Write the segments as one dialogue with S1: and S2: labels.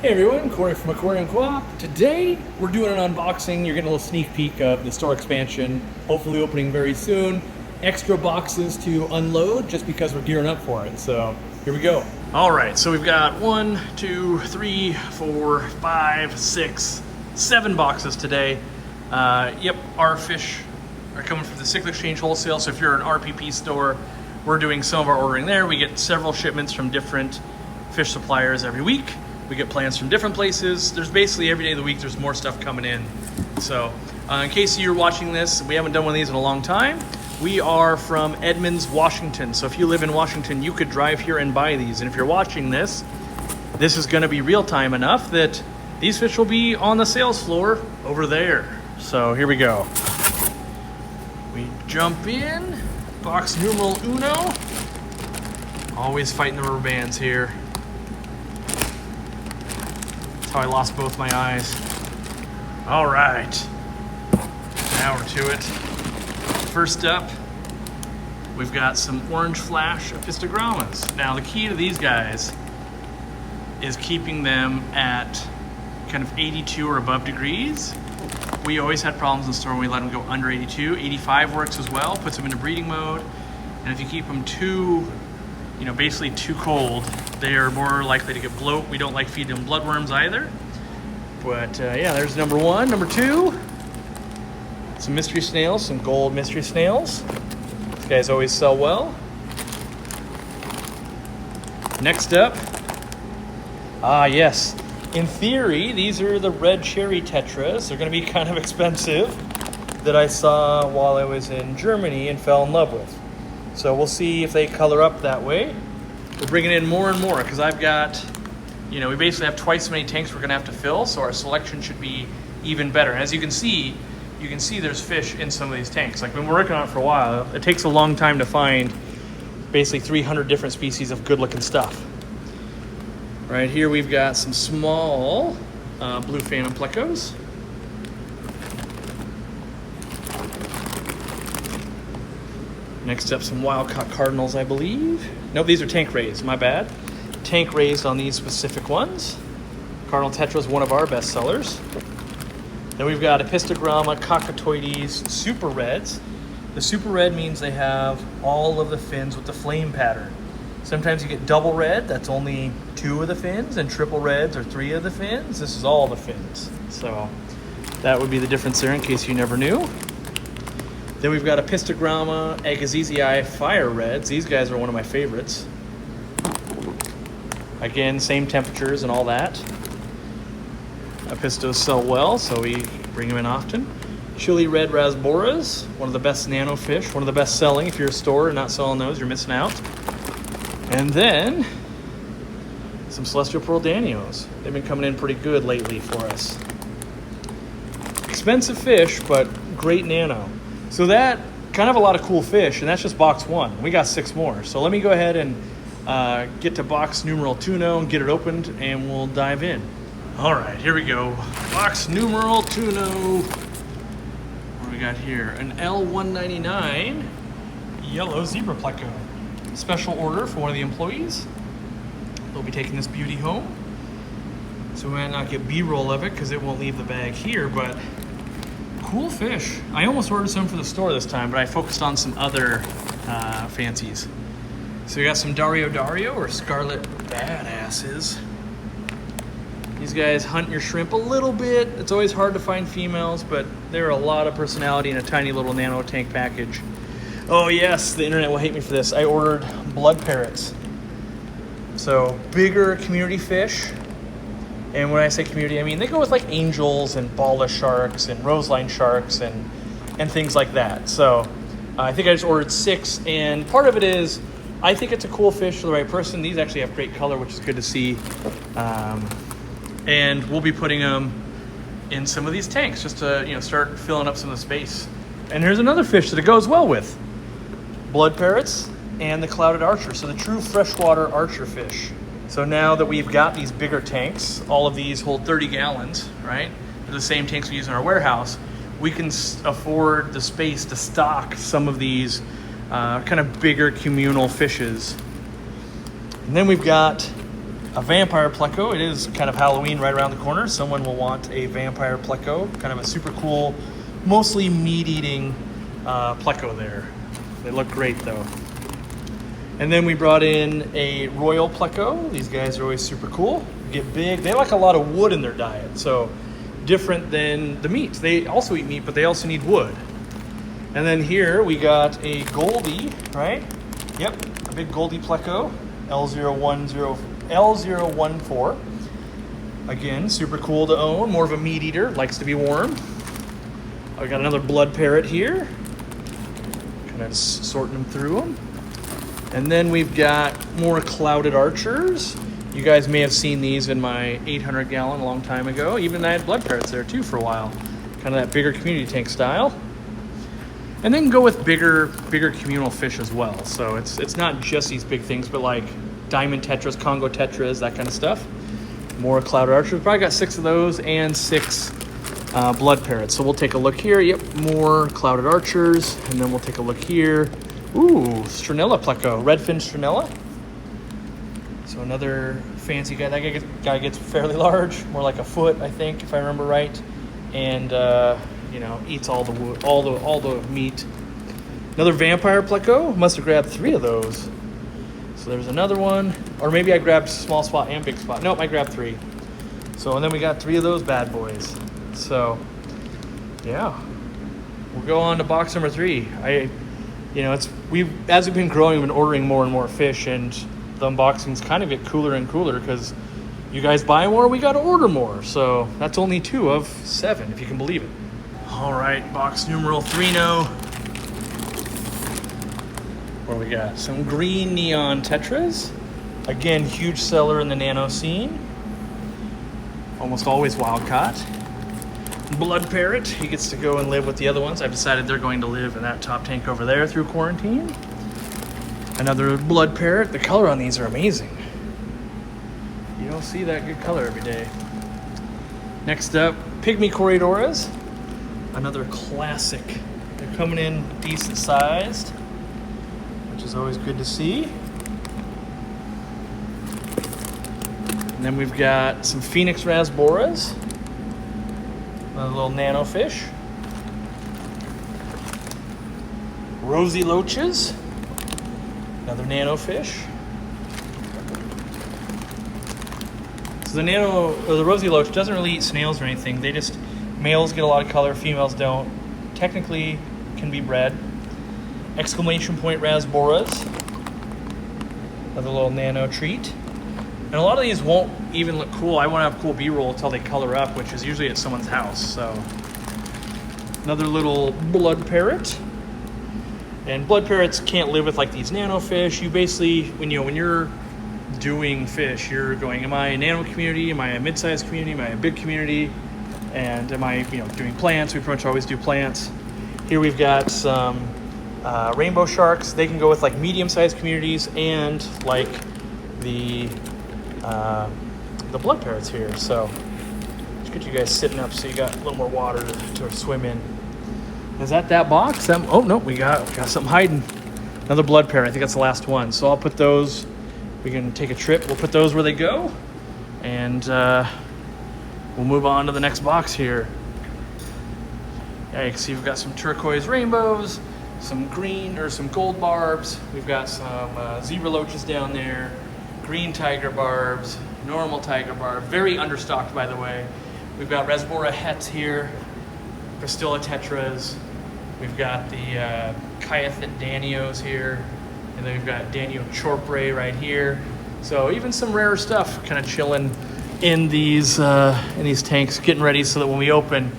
S1: Hey everyone, Corey from Aquarium Co-op. Today we're doing an unboxing. You're getting a little sneak peek of the store expansion, hopefully opening very soon. Extra boxes to unload just because we're gearing up for it. So here we go. All right, so we've got 1, 2, 3, 4, 5, 6, 7 boxes today. Yep, our fish are coming from the Cycle Exchange Wholesale. So if you're an RPP store, we're doing some of our ordering there. We get several shipments from different fish suppliers every week. We get plans from different places. There's basically every day of the week, there's more stuff coming in. So in case you're watching this, we haven't done one of these in a long time. We are from Edmonds, Washington. So if you live in Washington, you could drive here and buy these. And if you're watching this, this is gonna be real time enough that these fish will be on the sales floor over there. So here we go. We jump in, box numeral uno. Always fighting the rubber bands here. How I lost both my eyes. All right, now we're to it. First up, we've got some orange flash apistogrammas. Now the key to these guys is keeping them at kind of 82 or above degrees. We always had problems in the store when we let them go under 82. 85 works as well, puts them into breeding mode. And if you keep them too, basically too cold, they are more likely to get bloat. We don't like feeding them bloodworms either. But yeah, there's number one. Number two, some mystery snails, some gold mystery snails. These guys always sell well. Next up, yes. In theory, these are the red cherry tetras. They're gonna be kind of expensive that I saw while I was in Germany and fell in love with. So we'll see if they color up that way. We're bringing in more and more because I've got, we basically have twice as many tanks we're gonna have to fill, so our selection should be even better. And as you can see there's fish in some of these tanks. Like when we're working on it for a while, it takes a long time to find basically 300 different species of good looking stuff. Right here we've got some small blue phantom plecos. Next up, some wild-caught cardinals, I believe. Nope, these are tank raised, my bad. Tank raised on these specific ones. Cardinal tetra is one of our best sellers. Then we've got apistogramma cockatoides super reds. The super red means they have all of the fins with the flame pattern. Sometimes you get double red, that's only 2 of the fins, and triple reds are 3 of the fins. This is all the fins. So that would be the difference there in case you never knew. Then we've got apistogramma agassizii fire reds. These guys are one of my favorites. Again, same temperatures and all that. Apistos sell well, so we bring them in often. Chili red rasboras, one of the best nano fish, one of the best selling. If you're a store and not selling those, you're missing out. And then some celestial pearl danios. They've been coming in pretty good lately for us. Expensive fish, but great nano. So that, kind of a lot of cool fish, and that's just box 1. We got 6 more. So let me go ahead and get to box numeral 2 and get it opened, and we'll dive in. All right, here we go. Box numeral 2. What do we got here? An L199 yellow zebra pleco. Special order for one of the employees. They'll be taking this beauty home. So we might not get B-roll of it because it won't leave the bag here, but cool fish. I almost ordered some for the store this time, but I focused on some other fancies. So we got some Dario or scarlet badasses. These guys hunt your shrimp a little bit. It's always hard to find females, but they're a lot of personality in a tiny little nano tank package. Oh yes, the internet will hate me for this. I ordered blood parrots. So bigger community fish. And when I say community, I mean they go with like angels and bala sharks and roseline sharks and things like that. So I think I just ordered 6, and part of it is I think it's a cool fish for the right person. These actually have great color, which is good to see. And we'll be putting them in some of these tanks just to start filling up some of the space. And here's another fish that it goes well with. Blood parrots and the clouded archer. So the true freshwater archer fish. So now that we've got these bigger tanks, all of these hold 30 gallons, right? They're the same tanks we use in our warehouse. We can afford the space to stock some of these kind of bigger communal fishes. And then we've got a vampire pleco. It is kind of Halloween right around the corner. Someone will want a vampire pleco, kind of a super cool, mostly meat-eating pleco there. They look great though. And then we brought in a royal pleco. These guys are always super cool. Get big. They like a lot of wood in their diet, so different than the meat. They also eat meat, but they also need wood. And then here we got a Goldie, right? Yep, a big Goldie pleco, L014. Again, super cool to own. More of a meat eater, likes to be warm. I got another blood parrot here. Kind of sorting them through them. And then we've got more clouded archers. You guys may have seen these in my 800 gallon a long time ago. Even I had blood parrots there too for a while. Kind of that bigger community tank style. And then go with bigger communal fish as well. So it's not just these big things, but like diamond tetras, Congo tetras, that kind of stuff. More clouded archers. Probably got 6 of those and 6 blood parrots. So we'll take a look here. Yep, more clouded archers. And then we'll take a look here. Ooh, Strenella pleco, redfin Strenella. So another fancy guy. That guy gets fairly large, more like a foot, I think, if I remember right. And you know, eats all the wood, all the meat. Another vampire pleco. Must have grabbed 3 of those. So there's another one, or maybe I grabbed small spot and big spot. Nope, I grabbed 3. So and then we got 3 of those bad boys. So yeah, we'll go on to box number 3. As we've been growing, we've been ordering more and more fish, and the unboxings kind of get cooler and cooler because you guys buy more, we got to order more. So that's only 2 of 7, if you can believe it. All right, box numeral 3 now. Where we got some green neon tetras. Again, huge seller in the nano scene. Almost always wild caught. Blood parrot, he gets to go and live with the other ones. I've decided they're going to live in that top tank over there through quarantine. Another blood parrot. The color on these are amazing. You don't see that good color every day. Next up, pygmy corridoras. Another classic. They're coming in decent sized, which is always good to see. And then we've got some Phoenix rasboras. Another little nano fish. Rosy loaches. Another nano fish. So the rosy loach doesn't really eat snails or anything. Males get a lot of color, females don't. Technically can be bred. Exclamation point rasboras. Another little nano treat. And a lot of these won't even look cool. I won't have cool B-roll until they color up, which is usually at someone's house. So another little blood parrot. And blood parrots can't live with like these nano fish. You basically, when you're doing fish, you're going, am I a nano community? Am I a mid-sized community? Am I a big community? And am I doing plants? We pretty much always do plants. Here we've got some rainbow sharks. They can go with like medium-sized communities and like the blood parrots here. So let's get you guys sitting up so you got a little more water to swim in. Is that box? Oh no, we got something hiding. Another blood parrot. I think that's the last one. So I'll put those. We can take a trip. We'll put those where they go, and we'll move on to the next box here. Yeah, you can see we've got some turquoise rainbows, some green or some gold barbs. We've got some zebra loaches down there, green tiger barbs, normal tiger barb. Very understocked, by the way. We've got Rasbora hets here, Cristilla tetras. We've got the Kyathit danios here, and then we've got Danio chorpre right here. So even some rarer stuff kind of chilling in these tanks, getting ready so that when we open,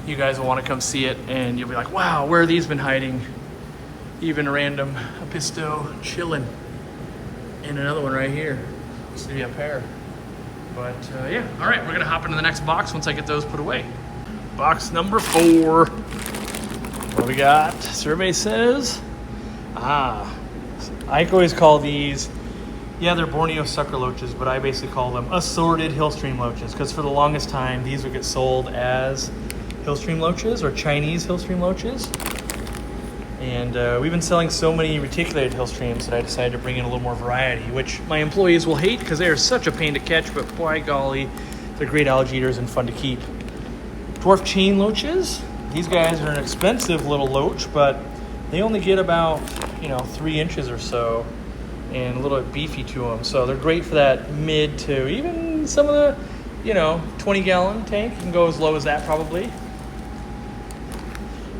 S1: you guys will want to come see it, and you'll be like, wow, where have these been hiding? Even a random Apisto chilling. And another one right here. Used to be a pair. But yeah, all right, we're gonna hop into the next box once I get those put away. Box number 4. What do we got? Survey says, I always call these, yeah, they're Borneo sucker loaches, but I basically call them assorted hillstream loaches, because for the longest time, these would get sold as hillstream loaches or Chinese hillstream loaches. And we've been selling so many reticulated hill streams that I decided to bring in a little more variety, which my employees will hate because they are such a pain to catch, but by golly, they're great algae eaters and fun to keep. Dwarf chain loaches. These guys are an expensive little loach, but they only get about, 3 inches or so and a little bit beefy to them. So they're great for that mid to even some of the, 20-gallon tank. You can go as low as that probably.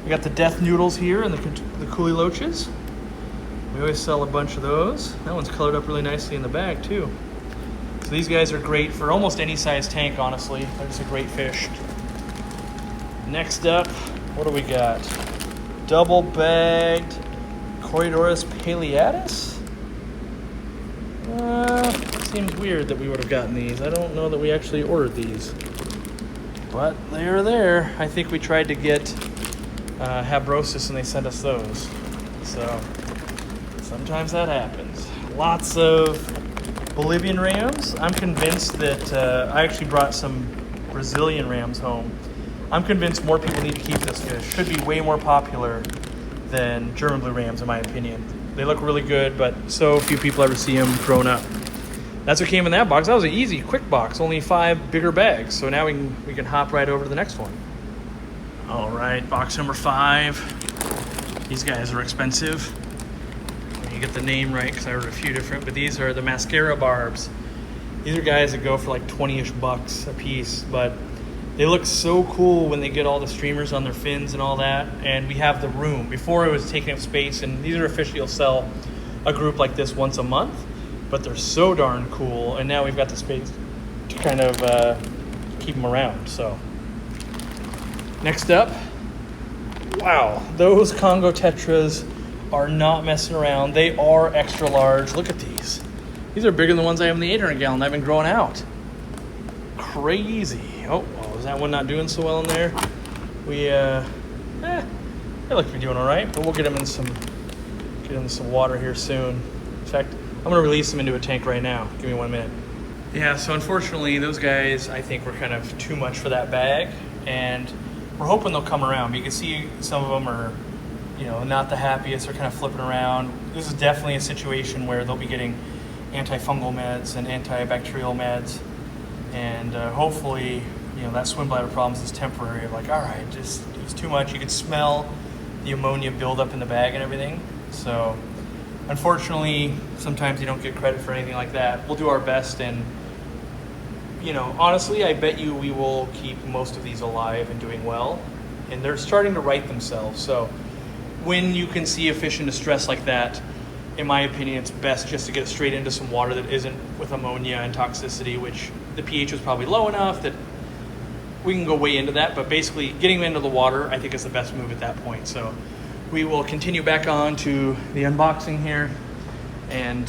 S1: We got the death noodles here and the coolie loaches. We always sell a bunch of those. That one's colored up really nicely in the bag too. So these guys are great for almost any size tank, honestly. They're just a great fish. Next up, what do we got? Double bagged Corydoras paleatus? Seems weird that we would have gotten these. I don't know that we actually ordered these. But they are there. I think we tried to get Habrosis and they sent us those. So sometimes that happens. Lots of Bolivian rams. I'm convinced that I actually brought some Brazilian rams home. I'm convinced more people need to keep this fish. Should be way more popular than German blue rams, in my opinion. They look really good, but so few people ever see them grown up. That's what came in that box. That was an easy, quick box. Only 5 bigger bags. So now we can hop right over to the next one. All right, box number 5. These guys are expensive. Let me get the name right because I ordered a few different, but these are the mascara barbs. These are guys that go for like 20-ish bucks a piece, but they look so cool when they get all the streamers on their fins and all that, and we have the room. Before it was taking up space, and these are a fish you'll sell a group like this once a month, but they're so darn cool, and now we've got the space to kind of keep them around. So next up, wow, those Congo tetras are not messing around. They are extra large. Look at these. These are bigger than the ones I have in the 800 gallon I've been growing out. Crazy. Oh, well, is that one not doing so well in there? They look to be doing all right, but we'll get them in some water here soon. In fact, I'm gonna release them into a tank right now. Give me 1 minute. Yeah, so unfortunately, those guys, I think, were kind of too much for that bag, and we're hoping they'll come around. But you can see some of them are, not the happiest. They're kind of flipping around. This is definitely a situation where they'll be getting antifungal meds and antibacterial meds, and hopefully, that swim bladder problem is temporary. Like, all right, it was too much. You could smell the ammonia build up in the bag and everything. So unfortunately, sometimes you don't get credit for anything like that. We'll do our best, and honestly, I bet you we will keep most of these alive and doing well, and they're starting to right themselves. So when you can see a fish in distress like that, in my opinion, it's best just to get straight into some water that isn't with ammonia and toxicity, which the pH was probably low enough that we can go way into that. But basically, getting them into the water, I think, is the best move at that point. So we will continue back on to the unboxing here. And,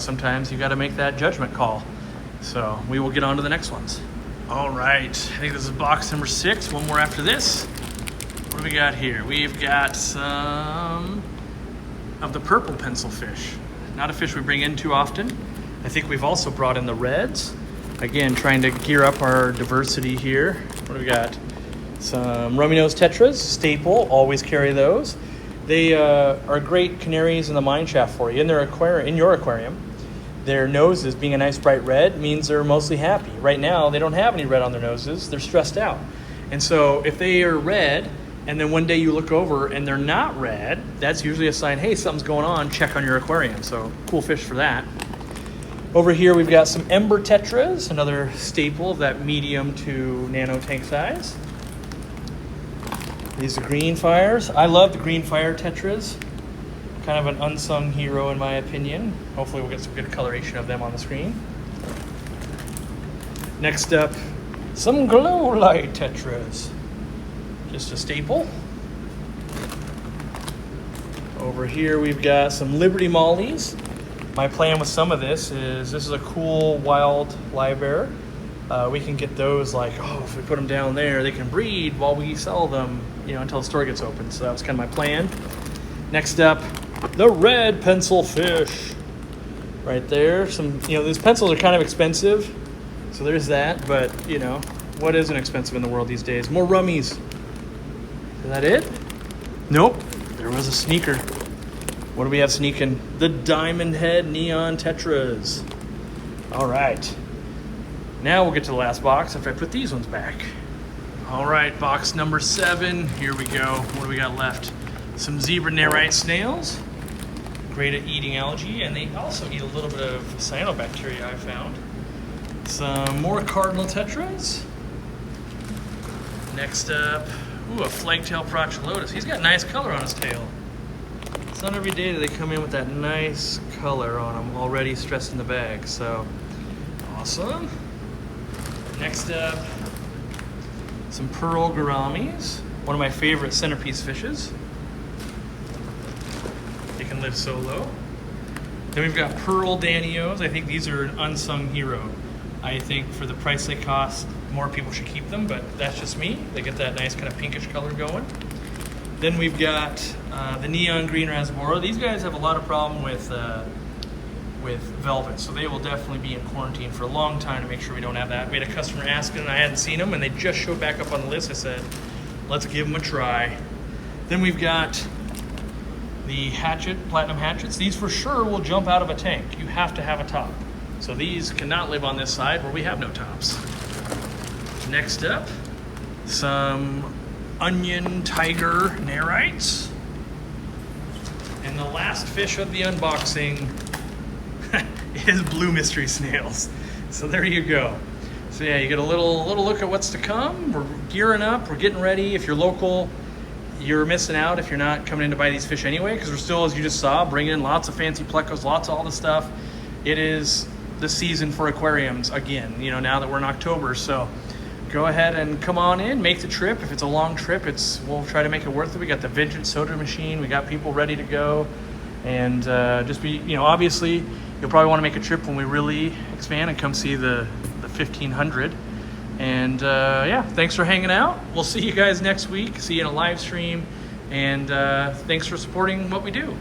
S1: sometimes you got to make that judgment call. So we will get on to the next ones. All right, I think this is box number 6. One more after this. What do we got here? We've got some of the purple pencil fish. Not a fish we bring in too often. I think we've also brought in the reds. Again, trying to gear up our diversity here. What do we got? Some rummy nose tetras, staple, always carry those. They are great canaries in the mine shaft for you. In your aquarium, their noses being a nice bright red means they're mostly happy. Right now, they don't have any red on their noses. They're stressed out. And so if they are red, and then one day you look over and they're not red, that's usually a sign, hey, something's going on, check on your aquarium. So cool fish for that. Over here, we've got some ember tetras, another staple of that medium to nano tank size. These are green fires. I love the green fire tetras. Kind of an unsung hero in my opinion. Hopefully we'll get some good coloration of them on the screen. Next up, some glow light tetras. Just a staple. Over here we've got some Liberty Mollies. My plan with some of this is a cool wild live bear. We can get those if we put them down there, they can breed while we sell them, until the store gets open. So that was kind of my plan. Next up, the red pencil fish. Right there. These pencils are kind of expensive. So there's that, but what isn't expensive in the world these days? More rummies. Is that it? Nope. there was a sneaker. What do we have sneaking? The Diamond Head Neon Tetras. All right. Now we'll get to the last box after I put these ones back. All right, box number 7. Here we go. What do we got left? Some zebra nerite snails. Great at eating algae, and they also eat a little bit of cyanobacteria, I found. Some more cardinal tetras. Next up, ooh, a flagtail Procholotus. He's got nice color on his tail. It's not every day that they come in with that nice color on them already stressed in the bag, so awesome. Next up, some pearl gouramis, one of my favorite centerpiece fishes. They can live solo. Then we've got pearl danios. I think these are an unsung hero. I think for the price they cost, more people should keep them, but that's just me. They get that nice kind of pinkish color going. Then we've got the neon green rasbora. These guys have a lot of problem with velvet, so they will definitely be in quarantine for a long time to make sure we don't have that. We had a customer asking, and I hadn't seen them, and they just showed back up on the list. I said, let's give them a try. Then we've got the platinum hatchets. These for sure will jump out of a tank. You have to have a top. So these cannot live on this side where we have no tops. Next up, some onion tiger nerites. And the last fish of the unboxing is blue mystery snails. So there you go. So yeah, you get a little look at what's to come. We're gearing up, we're getting ready. If you're local, you're missing out if you're not coming in to buy these fish anyway, because we're still, as you just saw, bringing in lots of fancy plecos, lots of all the stuff. It is the season for aquariums again, you know, now that we're in October. So go ahead and come on in, make the trip. If it's a long trip, we'll try to make it worth it. We got the vintage soda machine, we got people ready to go, and just be, you know, obviously you'll probably want to make a trip when we really expand and come see the 1500. And yeah, thanks for hanging out. We'll see you guys next week. See you in a live stream, and thanks for supporting what we do.